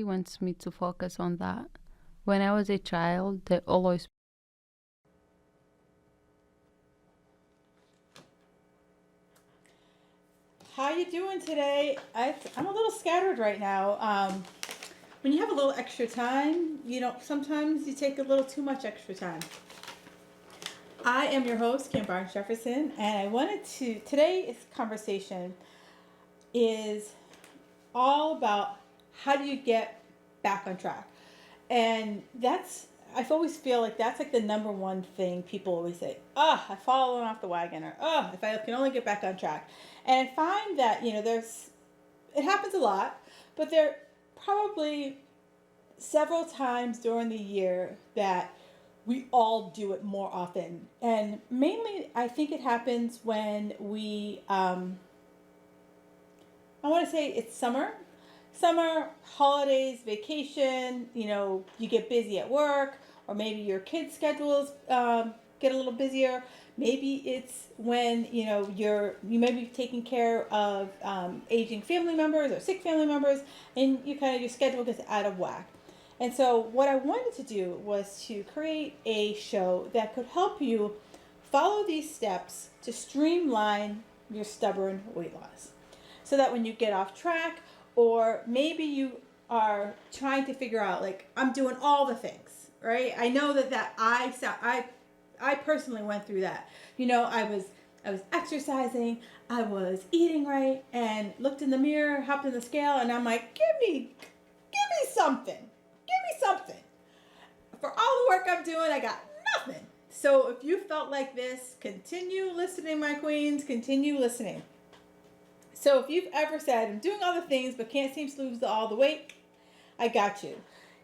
family wants me to focus on that. When I was a child, they always. How you doing today? I'm a little scattered right now. When you have a little extra time, sometimes you take a little too much extra time. I am your host, Kim Barnes Jefferson, and today's conversation is all about how do you get back on track. And I always feel like that's like the number one thing people always say. I've fallen off the wagon, or if I can only get back on track. And I find that, it happens a lot, but there probably several times during the year that we all do it more often. And mainly, I think it happens when I want to say it's summer, holidays, vacation, you get busy at work, or maybe your kids' schedules get a little busier. Maybe it's when, you may be taking care of aging family members or sick family members, and your schedule gets out of whack. And so what I wanted to do was to create a show that could help you follow these steps to streamline your stubborn weight loss. So that when you get off track, or maybe you are trying to figure out, like, I'm doing all the things, right? I know that I personally went through that. I was exercising, I was eating right, and looked in the mirror, hopped in the scale, and I'm like, give me something. Give me something. For all the work I'm doing, I got nothing. So if you felt like this, continue listening, my queens, continue listening. So if you've ever said, I'm doing all the things but can't seem to lose all the weight, I got you.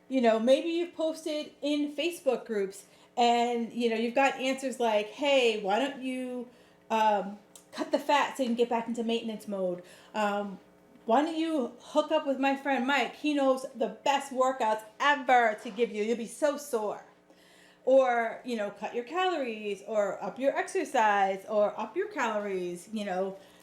Maybe you've posted in Facebook groups and, you've got answers like, hey, why don't you cut the fat so you can get back into maintenance mode? Why don't you hook up with my friend Mike? He knows the best workouts ever to give you. You'll be so sore. Or, cut your calories, or up your exercise, or up your calories,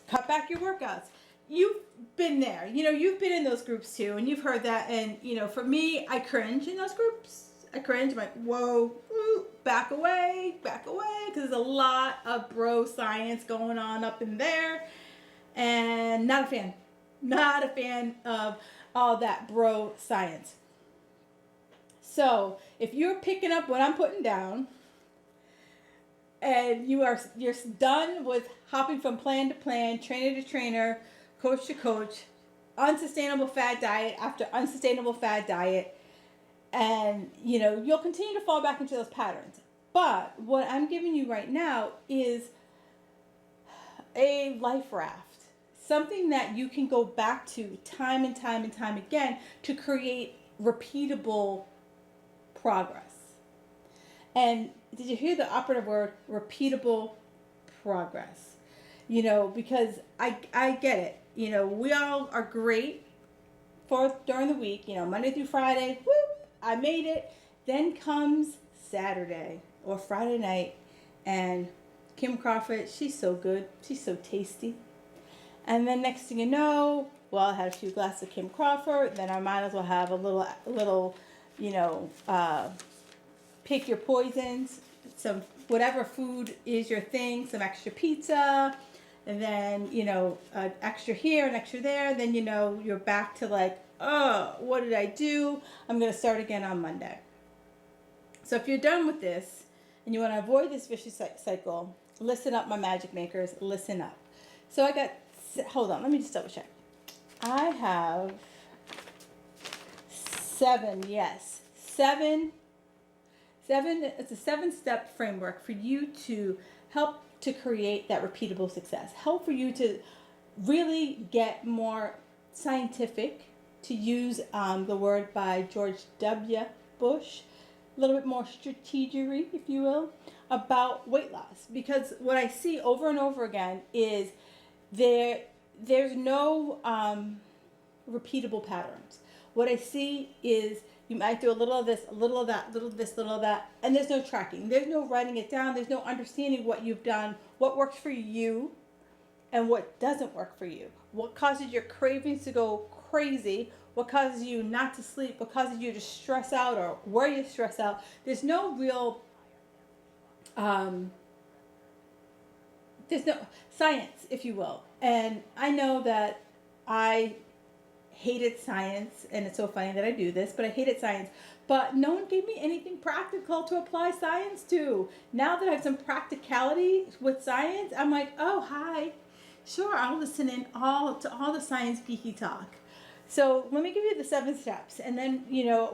cut back your workouts. You've been there. You've been in those groups too, and you've heard that. And, for me, I cringe in those groups. I cringe. I'm like, whoa, back away, because there's a lot of bro science going on up in there. And not a fan. Not a fan of all that bro science. So, if you're picking up what I'm putting down, and you're done with hopping from plan to plan, trainer to trainer, coach to coach, unsustainable fad diet after unsustainable fad diet, and you'll continue to fall back into those patterns. But what I'm giving you right now is a life raft, something that you can go back to time and time and time again to create repeatable progress. And did you hear the operative word, repeatable progress? Because I get it. We all are great during the week, Monday through Friday, woo, I made it. Then comes Saturday or Friday night, and Kim Crawford, she's so good. She's so tasty. And then next thing you know, I had a few glasses of Kim Crawford, then I might as well have a little, pick your poisons, some whatever food is your thing, some extra pizza, and then, extra here and extra there. Then, you're back to like, what did I do? I'm going to start again on Monday. So if you're done with this and you want to avoid this vicious cycle, listen up, my magic makers, listen up. So hold on, let me just double check. I have seven. It's a 7-step framework for you to help to create that repeatable success. Help for you to really get more scientific, to use the word by George W. Bush, a little bit more strategery, if you will, about weight loss. Because what I see over and over again is there's no repeatable patterns. What I see is you might do a little of this, a little of that, little of this, little of that, and there's no tracking. There's no writing it down. There's no understanding what you've done, what works for you, and what doesn't work for you. What causes your cravings to go crazy? what causes you not to sleep, what causes you to stress out or where you stress out. There's no real, um, there's no science, if you will. And I know that I hated science, and it's so funny that I do this, but I hated science. But no one gave me anything practical to apply science to. Now that I have some practicality with science, I'm like, oh, hi. Sure, I'll listen in to all the science geeky talk. So let me give you the 7 steps. And then,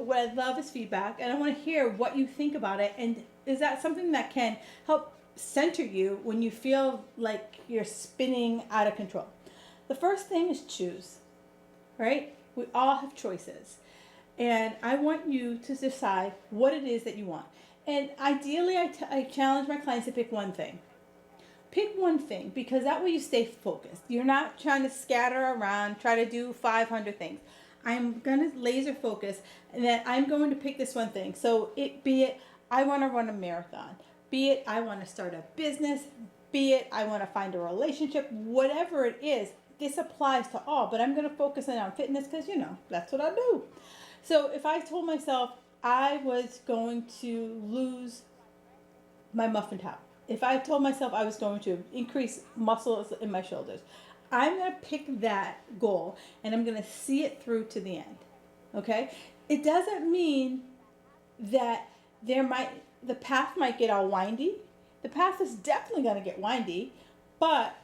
what I love is feedback. And I want to hear what you think about it. And is that something that can help center you when you feel like you're spinning out of control? The first thing is choose, right? We all have choices. And I want you to decide what it is that you want. And ideally, I challenge my clients to pick one thing. Pick one thing, because that way you stay focused. You're not trying to scatter around, try to do 500 things. I'm going to laser focus, and then I'm going to pick this one thing. So be it I want to run a marathon, be it I want to start a business, be it I want to find a relationship, whatever it is, this applies to all. But I'm going to focus in on fitness because, that's what I do. So if I told myself I was going to lose my muffin top, if I told myself I was going to increase muscles in my shoulders, I'm going to pick that goal and I'm going to see it through to the end. Okay? It doesn't mean that the path might get all windy. The path is definitely going to get windy, but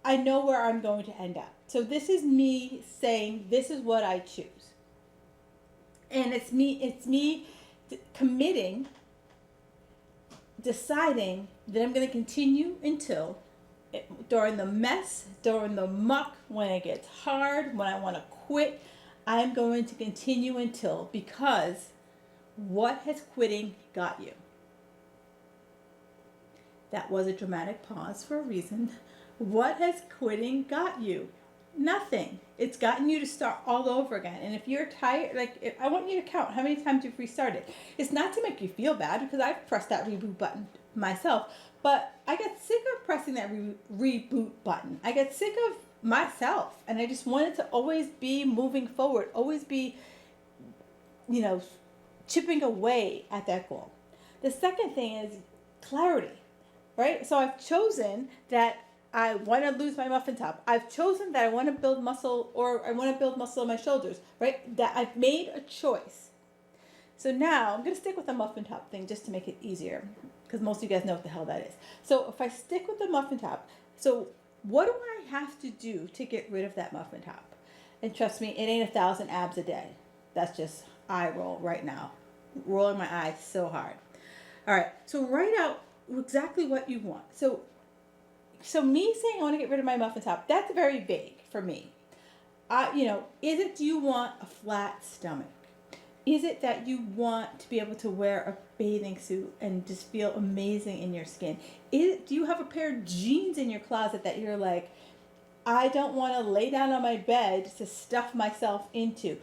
I know where I'm going to end up. So this is me saying this is what I choose. And it's me committing, deciding that I'm going to continue until, during the mess, during the muck, when it gets hard, when I want to quit, I'm going to continue until, because what has quitting got you? That was a dramatic pause for a reason. What has quitting got you? Nothing. It's gotten you to start all over again. And if you're tired, I want you to count how many times you've restarted. It's not to make you feel bad, because I've pressed that reboot button myself, but I get sick of pressing that reboot button. I get sick of myself, and I just wanted to always be moving forward, always be, chipping away at that goal. The second thing is clarity, right? So I've chosen that I want to lose my muffin top. I've chosen that I want to build muscle, or I want to build muscle in my shoulders, right? That I've made a choice. So now I'm going to stick with the muffin top thing just to make it easier, because most of you guys know what the hell that is. So if I stick with the muffin top, so what do I have to do to get rid of that muffin top? And trust me, it ain't 1,000 abs a day. That's just eye roll right now. Rolling my eyes so hard. All right, so write out exactly what you want. So me saying I want to get rid of my muffin top, that's very vague for me. Is it, do you want a flat stomach? Is it that you want to be able to wear a bathing suit and just feel amazing in your skin? Do you have a pair of jeans in your closet that you're like, I don't want to lay down on my bed to stuff myself into?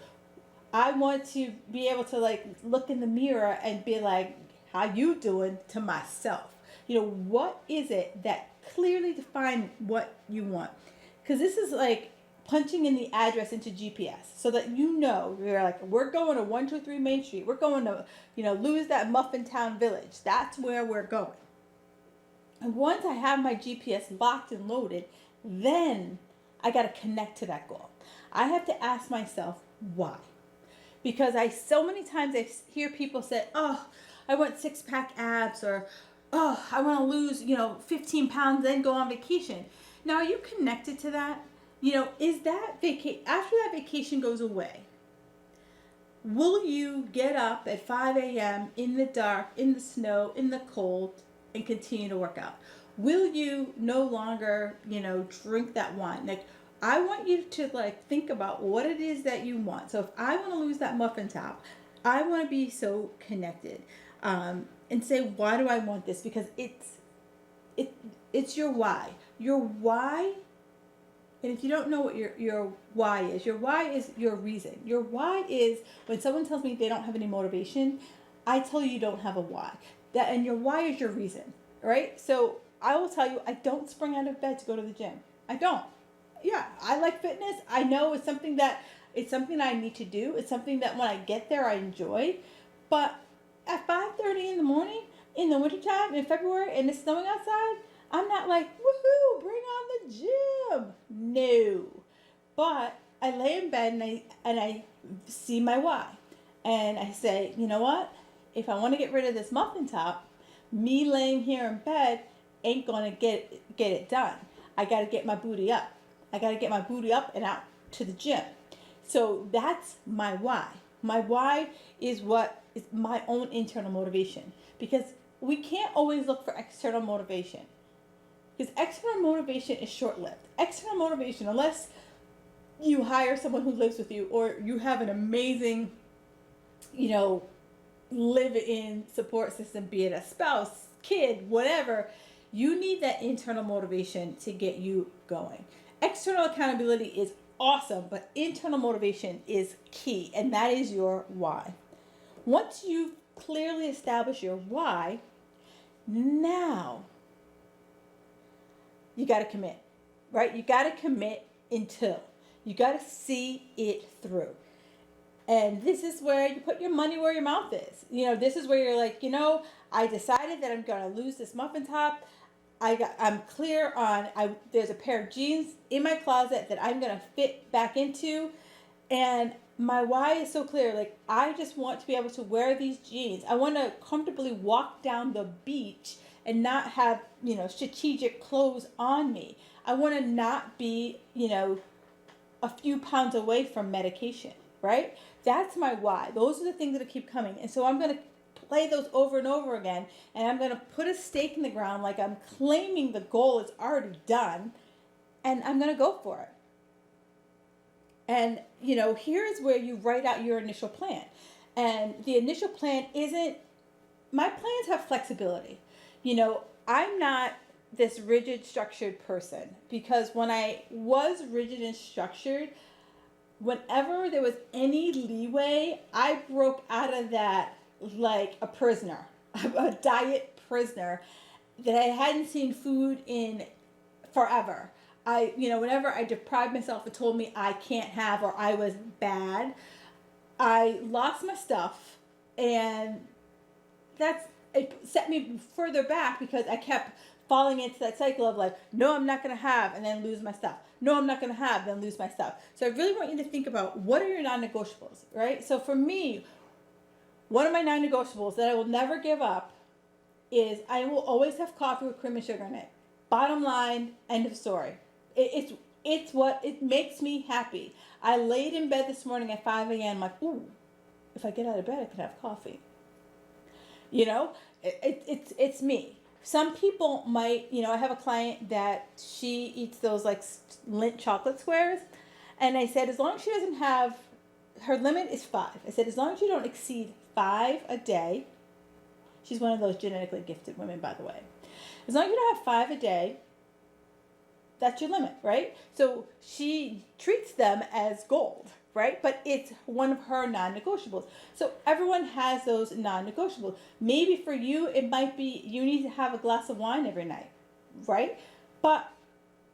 I want to be able to look in the mirror and be like, how you doing, to myself? What is it that clearly define what you want? Because this is like punching in the address into GPS so that you're like, we're going to 123 Main Street. We're going to, lose that Muffin Town Village. That's where we're going. And once I have my GPS locked and loaded, then I got to connect to that goal. I have to ask myself why. Because so many times I hear people say, oh, I want 6-pack abs, or oh, I want to lose, 15 pounds, then go on vacation. Now, are you connected to that? Is that after that vacation goes away, will you get up at 5 a.m. in the dark, in the snow, in the cold, and continue to work out? Will you no longer, drink that wine? I want you to think about what it is that you want. So if I want to lose that muffin top, I want to be so connected. And say, why do I want this? Because it's your why. Your why, and if you don't know what your why is your reason. Your why is when someone tells me they don't have any motivation, I tell you don't have a why. And your why is your reason, right? So I will tell you, I don't spring out of bed to go to the gym. I don't. Yeah, I like fitness. I know it's something that It's something I need to do. It's something that when I get there, I enjoy. But at 5:30 in the morning, in the wintertime, in February, and it's snowing outside, I'm not like, woohoo, bring on the gym. No. But I lay in bed and I see my why. And I say, you know what? If I want to get rid of this muffin top, me laying here in bed ain't gonna get it done. I gotta get my booty up. I gotta get my booty up and out to the gym. So that's my why. My why is what is my own internal motivation, because we can't always look for external motivation, because external motivation is short-lived. External motivation, unless you hire someone who lives with you or you have an amazing, live-in support system, be it a spouse, kid, whatever, you need that internal motivation to get you going. External accountability is awesome, but internal motivation is key, and that is your why. Once you've clearly established your why, now you got to commit, right? You got to commit until you got to see it through. And this is where you put your money where your mouth is. This is where you're like, I decided that I'm going to lose this muffin top. I'm clear on, there's a pair of jeans in my closet that I'm going to fit back into. And my why is so clear. Like, I just want to be able to wear these jeans. I want to comfortably walk down the beach and not have, strategic clothes on me. I want to not be, a few pounds away from medication, right? That's my why. Those are the things that keep coming. And so I'm going to play those over and over again, and I'm going to put a stake in the ground like I'm claiming the goal is already done, and I'm going to go for it. And, here's where you write out your initial plan. And the initial plan my plans have flexibility. I'm not this rigid, structured person, because when I was rigid and structured, whenever there was any leeway, I broke out of that like a prisoner, a diet prisoner that I hadn't seen food in forever. Whenever I deprived myself and told me I can't have, or I was bad, I lost my stuff, and it set me further back, because I kept falling into that cycle of like, no, I'm not going to have, and then lose my stuff. No, I'm not going to have, then lose my stuff. So I really want you to think about, what are your non-negotiables, right? So for me, one of my non-negotiables that I will never give up is I will always have coffee with cream and sugar in it. Bottom line, end of story. It's what it makes me happy. I laid in bed this morning at 5 a.m. like, ooh, if I get out of bed, I can have coffee. It's me. Some people might, I have a client that she eats those like Lindt chocolate squares. And I said, as long as she doesn't have, her limit is 5. I said, as long as you don't exceed 5 a day. She's one of those genetically gifted women, by the way. As long as you don't have 5 a day, that's your limit, right? So she treats them as gold, right? But it's one of her non-negotiables. So everyone has those non-negotiables. Maybe for you, it might be you need to have a glass of wine every night, right? But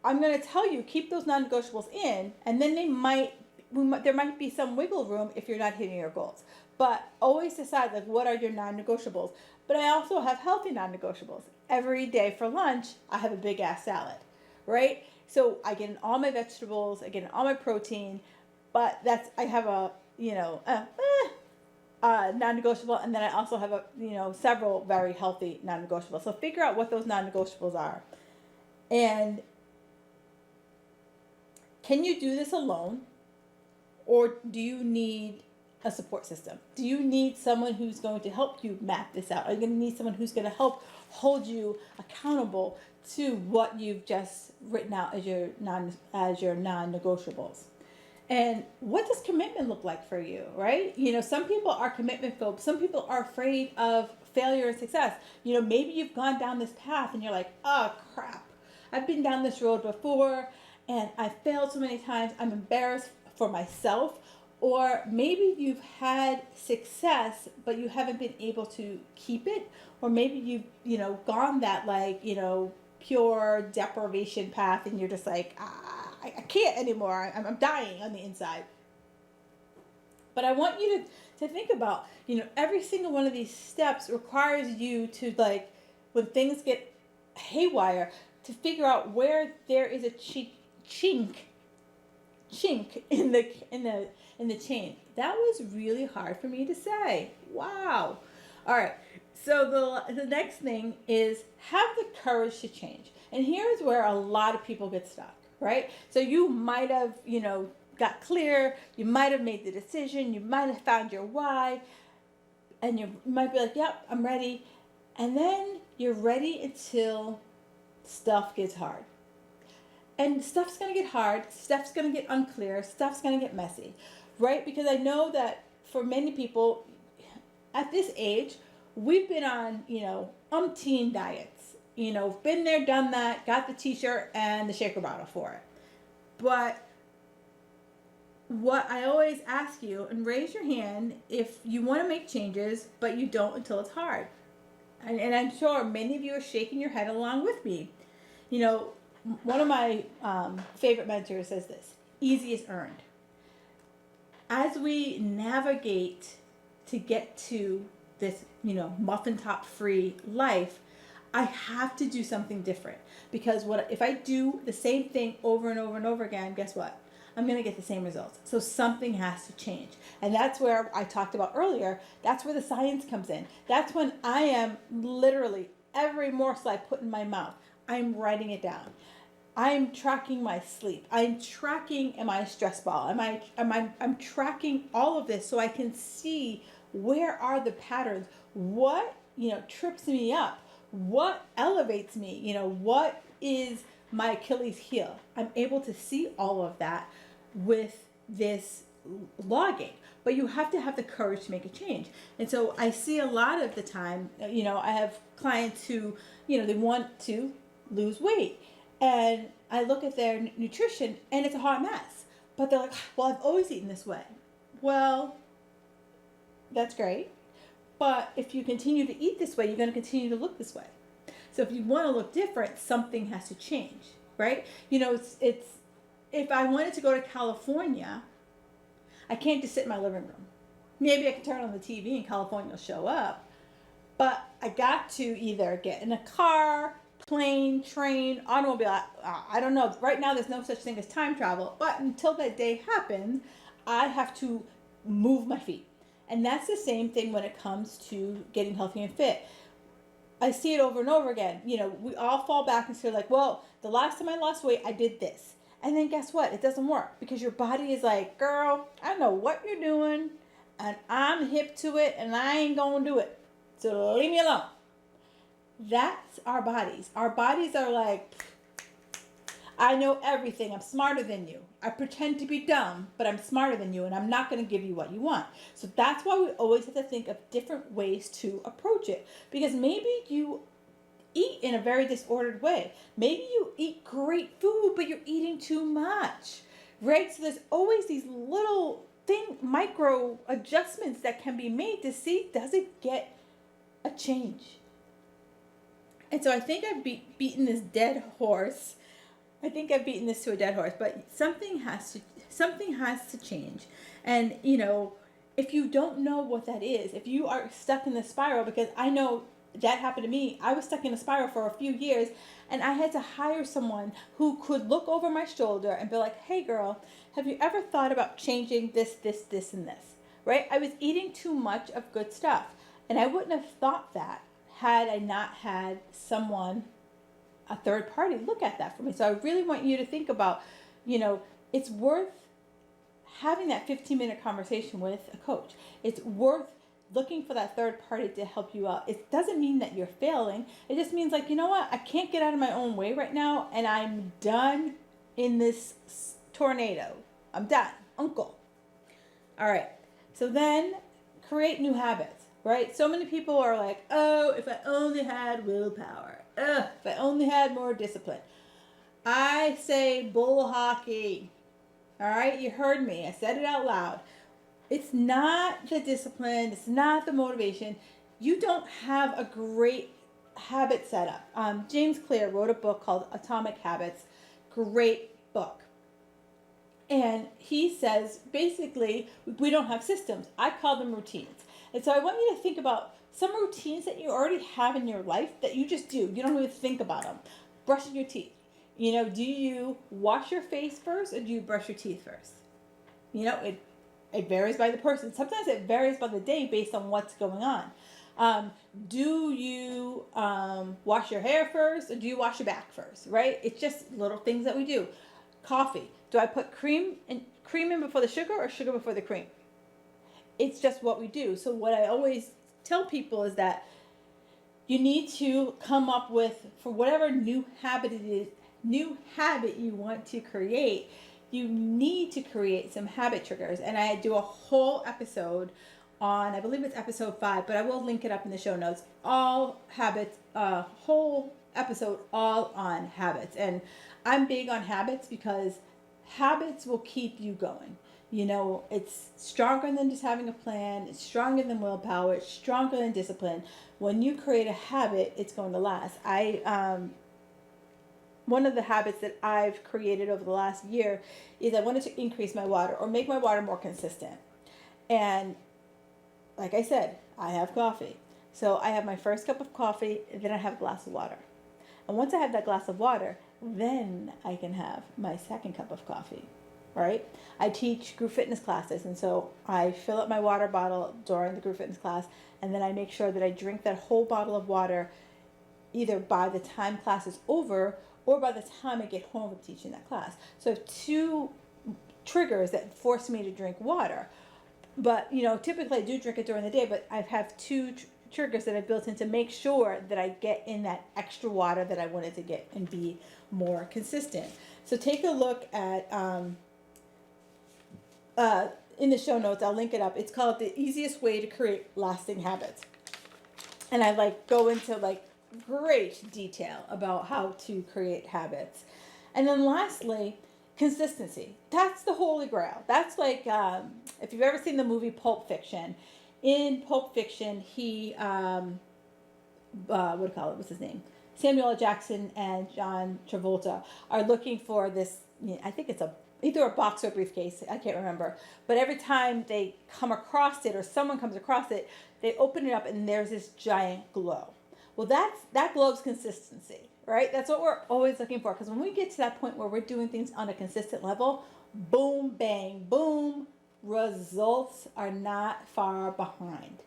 I'm going to tell you, keep those non-negotiables in, and then there might be some wiggle room if you're not hitting your goals. But always decide, like, what are your non-negotiables? But I also have healthy non-negotiables. Every day for lunch, I have a big ass salad, right? So I get in all my vegetables, I get in all my protein, but I have a non-negotiable, and then I also have several very healthy non-negotiables. So figure out what those non-negotiables are. And can you do this alone, or do you need a support system? Do you need someone who's going to help you map this out? Are you going to need someone who's going to help hold you accountable to what you've just written out as your non-negotiables? And what does commitment look like for you, right? Some people are commitment phobes. Some people are afraid of failure and success. Maybe you've gone down this path and you're like, oh crap, I've been down this road before and I failed so many times. I'm embarrassed for myself. Or maybe you've had success, but you haven't been able to keep it. Or maybe you've gone that pure deprivation path, and you're just like, I can't anymore. I'm dying on the inside. But I want you to think about, every single one of these steps requires you to, like, when things get haywire, to figure out where there is a chink in the chain. That was really hard for me to say. Wow. All right. So the next thing is have the courage to change. And here's where a lot of people get stuck, right? So you might have, got clear, you might have made the decision, you might have found your why, and you might be like, yep, I'm ready. And then you're ready until stuff gets hard. And stuff's going to get hard, stuff's going to get unclear, stuff's going to get messy, right? Because I know that for many people at this age, we've been on, umpteen diets, been there, done that, got the t-shirt and the shaker bottle for it. But what I always ask you, and raise your hand if you want to make changes, but you don't until it's hard. And I'm sure many of you are shaking your head along with me. One of my favorite mentors says this: easy is earned. As we navigate to get to this, muffin top free life, I have to do something different, because if I do the same thing over and over and over again, guess what? I'm going to get the same results. So something has to change. And that's where I talked about earlier. That's where the science comes in. That's when I am literally, every morsel I put in my mouth, I'm writing it down. I'm tracking my sleep. I'm tracking, am I a stress ball? I'm tracking all of this so I can see where are the patterns, what, trips me up, what elevates me, what is my Achilles heel. I'm able to see all of that with this logging, but you have to have the courage to make a change. And so I see a lot of the time, I have clients who, they want to lose weight, and I look at their nutrition and it's a hot mess, but they're like, well, I've always eaten this way. Well, that's great, but if you continue to eat this way, you're going to continue to look this way. So if you want to look different, something has to change, right? It's if I wanted to go to California, I can't just sit in my living room. Maybe I can turn on the TV and California will show up, but I got to either get in a car, plane, train, automobile. I don't know. Right now, there's no such thing as time travel, but until that day happens, I have to move my feet. And that's the same thing when it comes to getting healthy and fit. I see it over and over again. We all fall back and say like, well, the last time I lost weight, I did this. And then guess what? It doesn't work, because your body is like, girl, I know what you're doing and I'm hip to it and I ain't going to do it. So leave me alone. That's our bodies. Our bodies are like, I know everything. I'm smarter than you. I pretend to be dumb, but I'm smarter than you, and I'm not going to give you what you want. So that's why we always have to think of different ways to approach it. Because maybe you eat in a very disordered way. Maybe you eat great food, but you're eating too much, right? So there's always these little micro adjustments that can be made to see, does it get a change? And so I think I've beaten this dead horse. I think I've beaten this to a dead horse, but something has to change. And if you don't know what that is, if you are stuck in the spiral, because I know that happened to me. I was stuck in a spiral for a few years, and I had to hire someone who could look over my shoulder and be like, hey girl, have you ever thought about changing this, and this, right? I was eating too much of good stuff, and I wouldn't have thought that had I not had someone, a third party, look at that for me. So I really want you to think about, it's worth having that 15-minute conversation with a coach. It's worth looking for that third party to help you out. It doesn't mean that you're failing. It just means like, you know what? I can't get out of my own way right now, and I'm done in this tornado. I'm done. Uncle. All right. So then create new habits, right? So many people are like, oh, if I only had willpower. If I only had more discipline. I say bull hockey. All right, you heard me. I said it out loud. It's not the discipline. It's not the motivation. You don't have a great habit setup. James Clear wrote a book called Atomic Habits. Great book. And he says basically we don't have systems. I call them routines. And so I want you to think about some routines that you already have in your life that you just do. You don't even think about them. Brushing your teeth. You know, do you wash your face first or do you brush your teeth first? You know, it varies by the person. Sometimes it varies by the day based on what's going on. Do you wash your hair first or do you wash your back first? Right? It's just little things that we do. Coffee. Do I put cream in before the sugar or sugar before the cream? It's just what we do. So what I always tell people is that you need to come up with, for whatever new habit it is, new habit you want to create, you need to create some habit triggers. And I do a whole episode on, I believe it's episode 5, but I will link it up in the show notes. All habits, whole episode all on habits. And I'm big on habits because habits will keep you going. You know, it's stronger than just having a plan. It's stronger than willpower. It's stronger than discipline. When you create a habit, it's going to last. One of the habits that I've created over the last year is I wanted to increase my water or make my water more consistent. And like I said, I have coffee. So I have my first cup of coffee, and then I have a glass of water. And once I have that glass of water, then I can have my second cup of coffee, right? I teach group fitness classes, and so I fill up my water bottle during the group fitness class, and then I make sure that I drink that whole bottle of water either by the time class is over or by the time I get home from teaching that class. So I have 2 triggers that force me to drink water. But, you know, typically I do drink it during the day, but I have 2 triggers that I've built in to make sure that I get in that extra water that I wanted to get and be more consistent. So take a look at, in the show notes, I'll link it up. It's called The Easiest Way to Create Lasting Habits. And I go into great detail about how to create habits. And then lastly, consistency. That's the holy grail. That's if you've ever seen the movie Pulp Fiction. In Pulp Fiction, he, what's his name? Samuel L. Jackson and John Travolta are looking for this, I think it's either a box or a briefcase, I can't remember. But every time they come across it or someone comes across it, they open it up and there's this giant glow. Well, that glow's consistency, right? That's what we're always looking for. Because when we get to that point where we're doing things on a consistent level, boom, bang, boom, results are not far behind.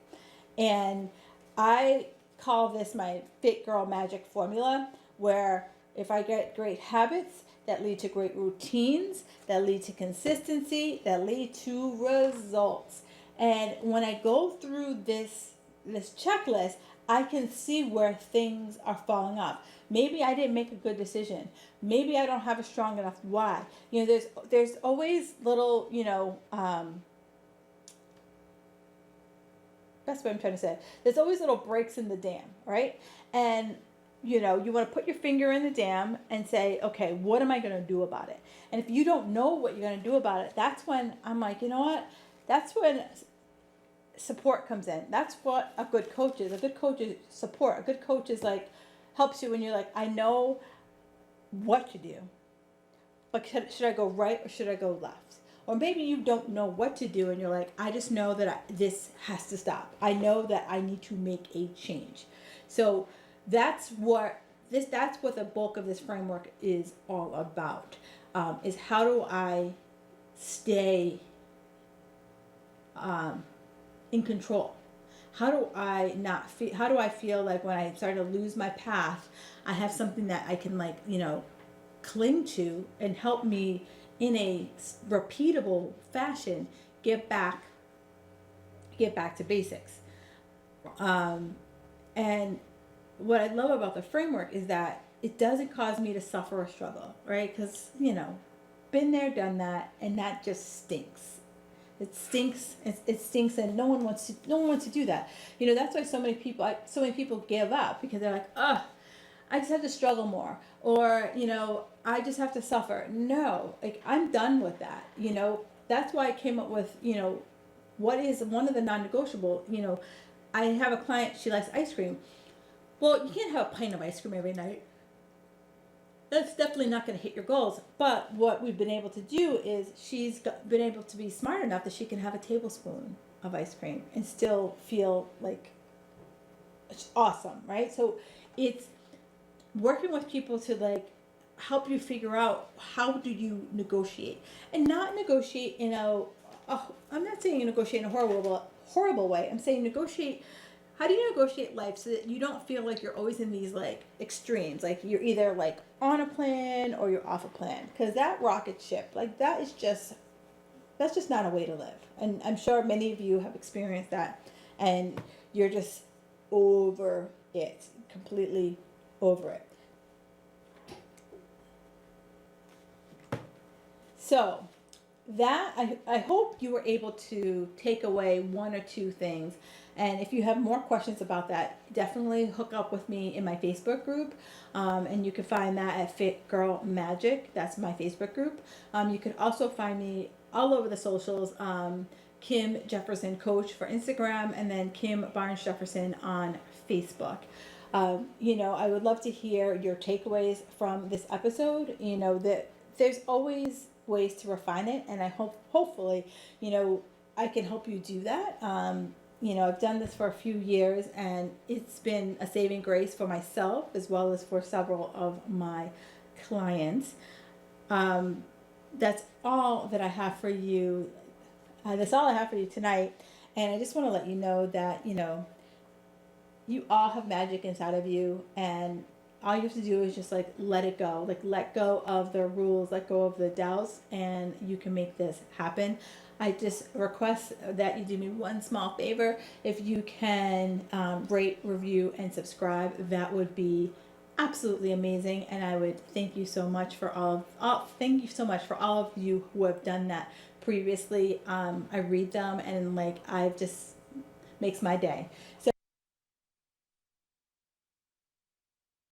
And I call this my Fit Girl Magic formula, where if I get great habits that lead to great routines, that lead to consistency, that lead to results. And when I go through this checklist, I can see where things are falling off. Maybe I didn't make a good decision. Maybe I don't have a strong enough why. You know, there's always little, that's what I'm trying to say. There's always little breaks in the dam, right? And, you want to put your finger in the dam and say, okay, what am I going to do about it? And if you don't know what you're going to do about it, that's when I'm like, you know what? That's when support comes in. That's what a good coach is. A good coach is support. A good coach is helps you when you're like, I know what to do, but should I go right or should I go left? Or maybe you don't know what to do and you're like, I just know that this has to stop. I know that I need to make a change. So that's what the bulk of this framework is all about. Is how do I stay in control? How do I not feel? How do I feel like when I start to lose my path, I have something that I can cling to and help me in a repeatable fashion get back to basics. And what I love about the framework is that it doesn't cause me to suffer or struggle, right? Because been there, done that, and that just stinks. It stinks. It stinks, and no one wants to do that. That's why so many people give up, because they're like, I just have to struggle more, or I just have to suffer. No, I'm done with that. That's why I came up with what is one of the non-negotiable. I have a client, she likes ice cream. Well, you can't have a pint of ice cream every night. that's definitely not going to hit your goals. But what we've been able to do is been able to be smart enough that she can have a tablespoon of ice cream and still feel like it's awesome, right? So it's working with people to like help you figure out how do you negotiate and not negotiate in I'm not saying negotiate in a horrible way. I'm saying negotiate. How do you negotiate life so that you don't feel like you're always in these like extremes? Like you're either like on a plan or you're off a plan. Because that rocket ship, like that's just not a way to live. And I'm sure many of you have experienced that, and you're just over it, completely over it. So that I hope you were able to take away one or two things. And if you have more questions about that, definitely hook up with me in my Facebook group. And you can find that at Fit Girl Magic. That's my Facebook group. You can also find me all over the socials. Kim Jefferson Coach for Instagram, and then Kim Barnes Jefferson on Facebook. I would love to hear your takeaways from this episode. That there's always ways to refine it, and I hopefully I can help you do that. I've done this for a few years, and it's been a saving grace for myself as well as for several of my clients. That's all that I have for you. That's all I have for you tonight, and I just want to let you know that you all have magic inside of you, and all you have to do is just like let it go, like let go of the rules, let go of the doubts, and you can make this happen. I just request that you do me one small favor. If you can rate, review, and subscribe, that would be absolutely amazing, and I would thank you so much for thank you so much for all of you who have done that previously. I read them, and like I've just makes my day. So